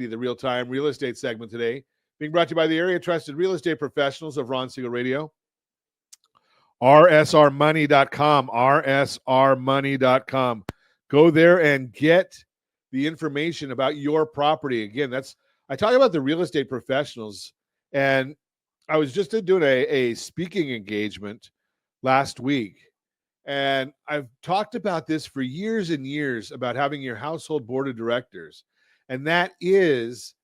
the real-time real estate segment today, being brought to you by the area trusted real estate professionals of Ron Siegel Radio. rsrmoney.com, rsrmoney.com. Go there and get the information about your property. Again, I talk about the real estate professionals, and I was just doing a speaking engagement last week, and I've talked about this for years and years about having your household board of directors, and that is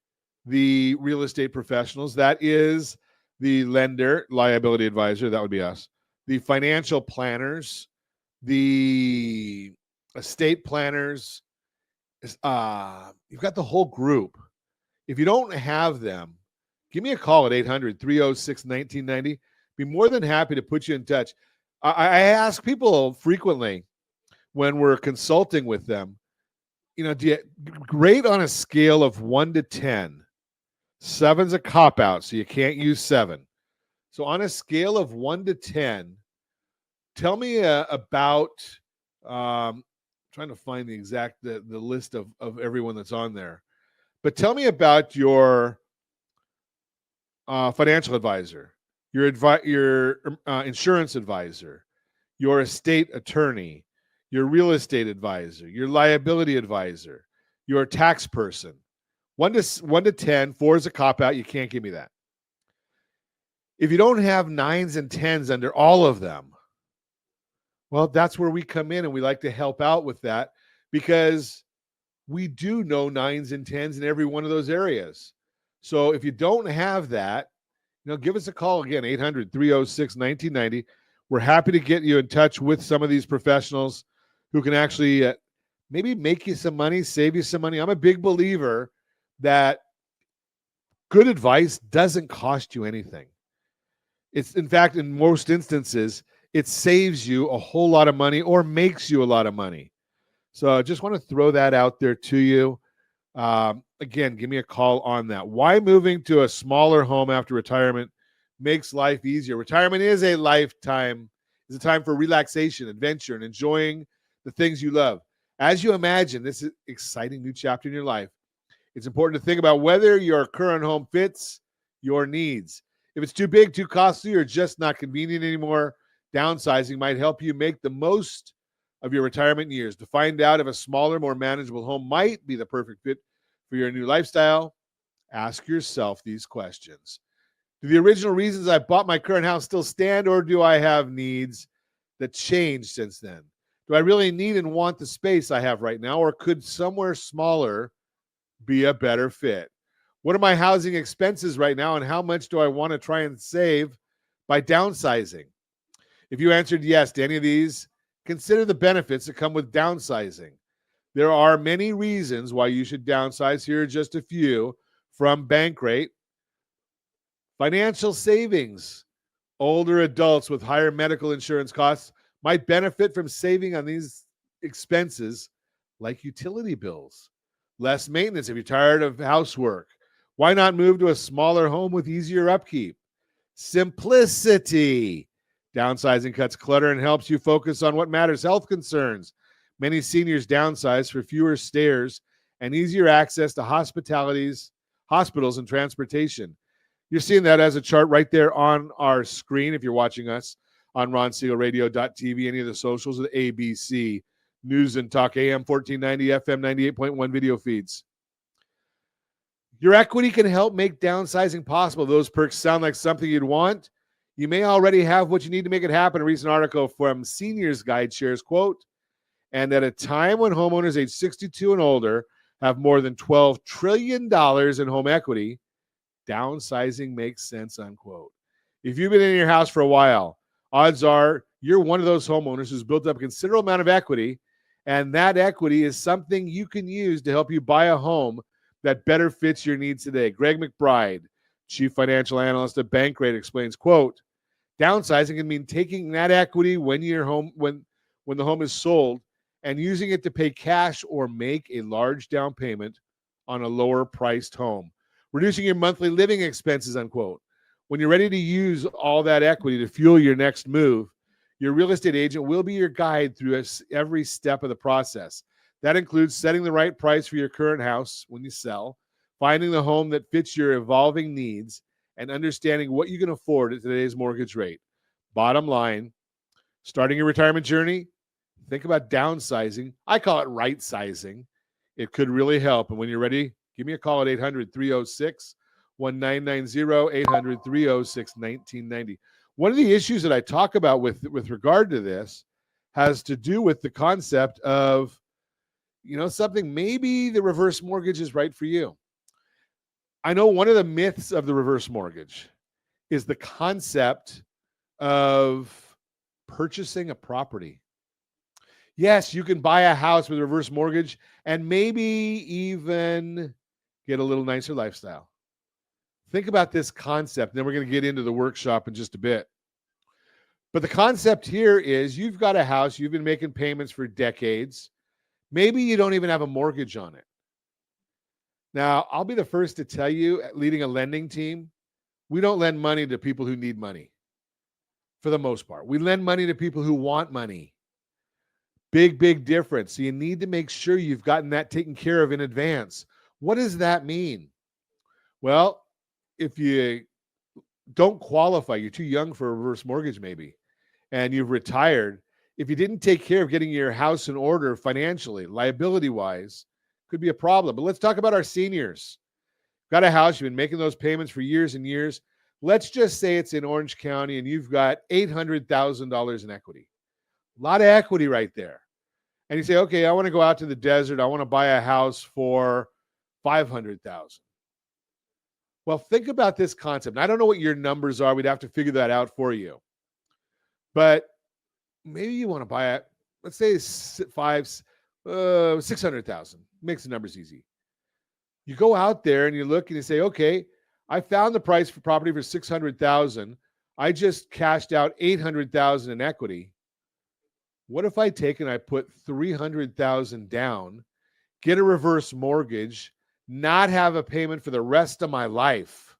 the real estate professionals. That is the lender, liability advisor, that would be us, the financial planners, the estate planners. You've got the whole group. If you don't have them, give me a call at 800-306-1990. Be more than happy to put you in touch. I ask people frequently when we're consulting with them, do you rate on a scale of 1 to 10? 7's a cop-out, so you can't use 7. So on a scale of 1 to 10, tell me about, trying to find the exact, the list of everyone that's on there. But tell me about your financial advisor, your insurance advisor, your estate attorney, your real estate advisor, your liability advisor, your tax person. 1 to 10, 4 is a cop-out. You can't give me that. If you don't have 9s and 10s under all of them, well, that's where we come in, and we like to help out with that because we do know 9s and 10s in every one of those areas. So if you don't have that, give us a call again, 800-306-1990. We're happy to get you in touch with some of these professionals who can actually maybe make you some money, save you some money. I'm a big believer that good advice doesn't cost you anything. It's, in fact, in most instances, it saves you a whole lot of money or makes you a lot of money. So I just want to throw that out there to you. Again, give me a call on that. Why moving to a smaller home after retirement makes life easier? Retirement is a lifetime. It's a time for relaxation, adventure, and enjoying the things you love. As you imagine this is exciting new chapter in your life, it's important to think about whether your current home fits your needs. If it's too big, too costly, or just not convenient anymore, downsizing might help you make the most of your retirement years. To find out if a smaller, more manageable home might be the perfect fit for your new lifestyle, ask yourself these questions. Do the original reasons I bought my current house still stand, or do I have needs that changed since then? Do I really need and want the space I have right now, or could somewhere smaller be a better fit? What are my housing expenses right now, and how much do I want to try and save by downsizing? If you answered yes to any of these, consider the benefits that come with downsizing. There are many reasons why you should downsize. Here are just a few from Bankrate. Financial savings. Older adults with higher medical insurance costs might benefit from saving on these expenses like utility bills. Less maintenance if you're tired of housework. Why not move to a smaller home with easier upkeep? Simplicity. Downsizing cuts clutter and helps you focus on what matters. Health concerns. Many seniors downsize for fewer stairs and easier access to hospitals and transportation. You're seeing that as a chart right there on our screen if you're watching us on RonSiegelRadio.tv, any of the socials of the ABC News and Talk, AM 1490, FM 98.1 video feeds. Your equity can help make downsizing possible. Those perks sound like something you'd want. You may already have what you need to make it happen. A recent article from Seniors Guide shares, quote, and at a time when homeowners age 62 and older have more than $12 trillion in home equity, downsizing makes sense, unquote. If you've been in your house for a while, odds are you're one of those homeowners who's built up a considerable amount of equity, and that equity is something you can use to help you buy a home that better fits your needs today. Greg McBride, Chief Financial Analyst at Bankrate, explains, quote, downsizing can mean taking that equity when the home is sold and using it to pay cash or make a large down payment on a lower priced home. Reducing your monthly living expenses, unquote. When you're ready to use all that equity to fuel your next move, your real estate agent will be your guide through every step of the process. That includes setting the right price for your current house when you sell, finding the home that fits your evolving needs, and understanding what you can afford at today's mortgage rate. Bottom line, starting your retirement journey, think about downsizing. I call it right sizing. It could really help. And when you're ready, give me a call at 800-306-1990, 800-306-1990. One of the issues that I talk about with regard to this has to do with the concept of, something, maybe the reverse mortgage is right for you. I know one of the myths of the reverse mortgage is the concept of purchasing a property. Yes, you can buy a house with a reverse mortgage and maybe even get a little nicer lifestyle. Think about this concept, and then we're going to get into the workshop in just a bit. But the concept here is you've got a house, you've been making payments for decades. Maybe you don't even have a mortgage on it. Now, I'll be the first to tell you, leading a lending team, we don't lend money to people who need money, for the most part. We lend money to people who want money. Big difference. So you need to make sure you've gotten that taken care of in advance. What does that mean? Well, if you don't qualify, you're too young for a reverse mortgage maybe, and you've retired, if you didn't take care of getting your house in order financially, liability-wise, could be a problem. But let's talk about our seniors. Got a house, you've been making those payments for years and years. Let's just say it's in Orange County and you've got $800,000 in equity. A lot of equity right there. And you say, okay, I want to go out to the desert. I want to buy a house for $500,000. Well, think about this concept. And I don't know what your numbers are. We'd have to figure that out for you. But maybe you want to buy it, let's say $600,000. Makes the numbers easy. You go out there and you look and you say, okay, I found the price for property for $600,000. I just cashed out $800,000 in equity. What if I take and I put $300,000 down, get a reverse mortgage, not have a payment for the rest of my life?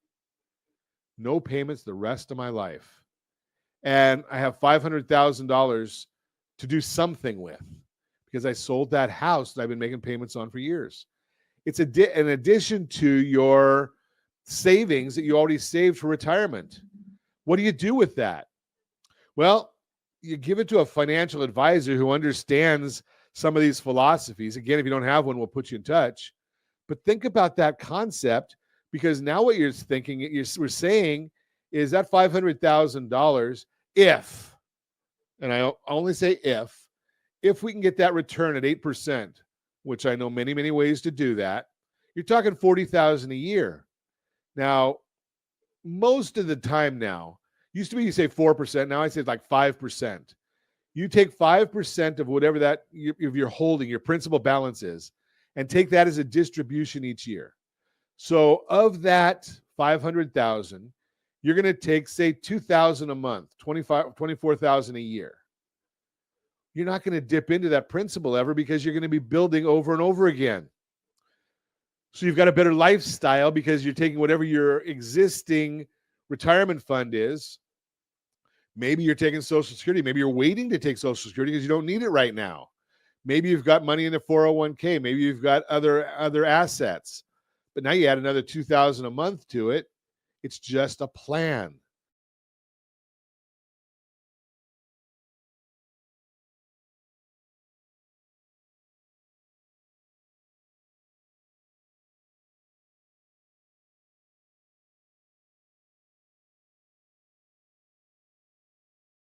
No payments the rest of my life. And I have $500,000 to do something with because I sold that house that I've been making payments on for years. It's an addition to your savings that you already saved for retirement. What do you do with that? Well, you give it to a financial advisor who understands some of these philosophies. Again, if you don't have one, we'll put you in touch. But think about that concept, because now what you're thinking, we're saying is that $500,000, if, and I only say if we can get that return at 8%, which I know many ways to do that, you're talking $40,000 a year. Now, most of the time now, used to be you say 4%. Now I say like 5%. You take 5% of whatever that you're holding, your principal balance is, and take that as a distribution each year. So of that 500,000, you're going to take, say, 2,000 a month, 24,000 a year. You're not going to dip into that principal ever because you're going to be building over and over again. So you've got a better lifestyle because you're taking whatever your existing retirement fund is. Maybe you're taking Social Security. Maybe you're waiting to take Social Security because you don't need it right now. Maybe you've got money in the 401k. Maybe you've got other assets. But now you add another $2,000 a month to it. It's just a plan.